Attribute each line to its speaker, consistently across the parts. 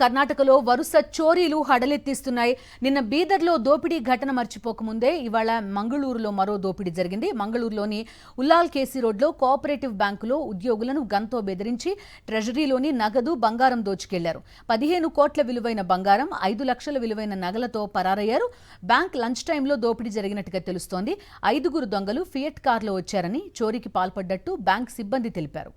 Speaker 1: కర్ణాటకలో వరుస చోరీలు హడలెత్తిస్తున్నాయి. నిన్న బీదర్లో దోపిడీ ఘటన మర్చిపోకముందే ఇవాళ మంగళూరులో మరో దోపిడీ జరిగింది. మంగళూరులోని ఉల్లాల్ కేసీ రోడ్లో కోఆపరేటివ్ బ్యాంకులో ఉద్యోగులను గన్తో బెదిరించి ట్రెజరీలోని నగదు బంగారం దోచుకెళ్లారు. 15 కోట్ల విలువైన బంగారం, 5 లక్షల విలువైన నగలతో పరారయ్యారు. బ్యాంక్ లంచ్ టైంలో దోపిడీ జరిగినట్టుగా తెలుస్తోంది. 5గురు దొంగలు ఫియట్ కార్లో వచ్చారని, చోరీకి పాల్పడ్డట్టు బ్యాంక్ సిబ్బంది తెలిపారు.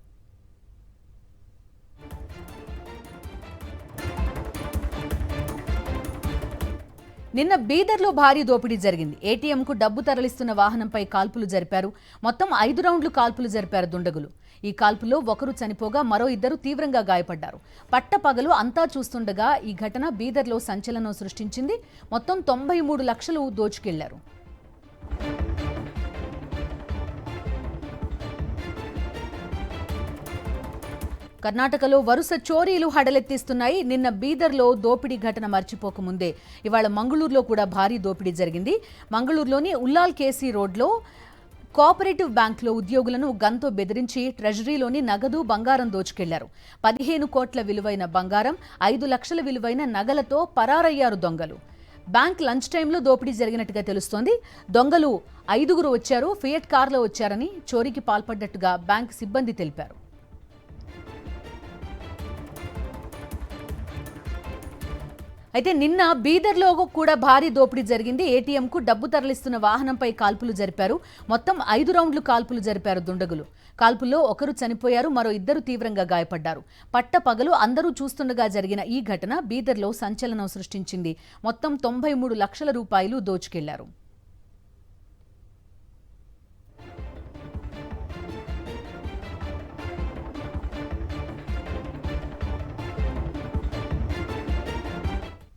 Speaker 1: నిన్న బీదర్లో భారీ దోపిడీ జరిగింది. ఏటీఎంకు డబ్బు తరలిస్తున్న వాహనంపై కాల్పులు జరిపారు. మొత్తం 5 రౌండ్లు కాల్పులు జరిపారు దుండగులు. ఈ కాల్పులో ఒకరు చనిపోగా మరో 2 తీవ్రంగా గాయపడ్డారు. పట్టపగలు అంతా చూస్తుండగా ఈ ఘటన బీదర్లో సంచలనం సృష్టించింది. మొత్తం 93 లక్షలు దోచుకెళ్లారు. కర్ణాటకలో వరుస చోరీలు హడలెత్తిస్తున్నాయి. నిన్న బీదర్లో దోపిడీ ఘటన మర్చిపోకముందే ఇవాళ మంగళూరులో కూడా భారీ దోపిడీ జరిగింది. మంగళూరులోని ఉల్లాల్ కేసీ రోడ్లో కోఆపరేటివ్ బ్యాంకులో ఉద్యోగులను గన్తో బెదిరించి ట్రెజరీలోని నగదు బంగారం దోచుకెళ్లారు. 15 కోట్ల విలువైన బంగారం, 5 లక్షల విలువైన నగలతో పరారయ్యారు దొంగలు. బ్యాంక్ లంచ్ టైంలో దోపిడీ జరిగినట్టుగా తెలుస్తోంది. దొంగలు 5గురు వచ్చారు, ఫియట్ కార్లో వచ్చారని, చోరీకి పాల్పడ్డట్టుగా బ్యాంక్ సిబ్బంది తెలిపారు. అయితే నిన్న బీదర్లో కూడా భారీ దోపిడీ జరిగింది. ఏటీఎంకు డబ్బు తరలిస్తున్న వాహనంపై కాల్పులు జరిపారు. మొత్తం 5 రౌండ్లు కాల్పులు జరిపారు దుండగులు. కాల్పుల్లో ఒకరు చనిపోయారు, మరో 2 తీవ్రంగా గాయపడ్డారు. పట్టపగలు అందరూ చూస్తుండగా జరిగిన ఈ ఘటన బీదర్లో సంచలనం సృష్టించింది. మొత్తం 93 లక్షల రూపాయలు దోచుకెళ్లారు.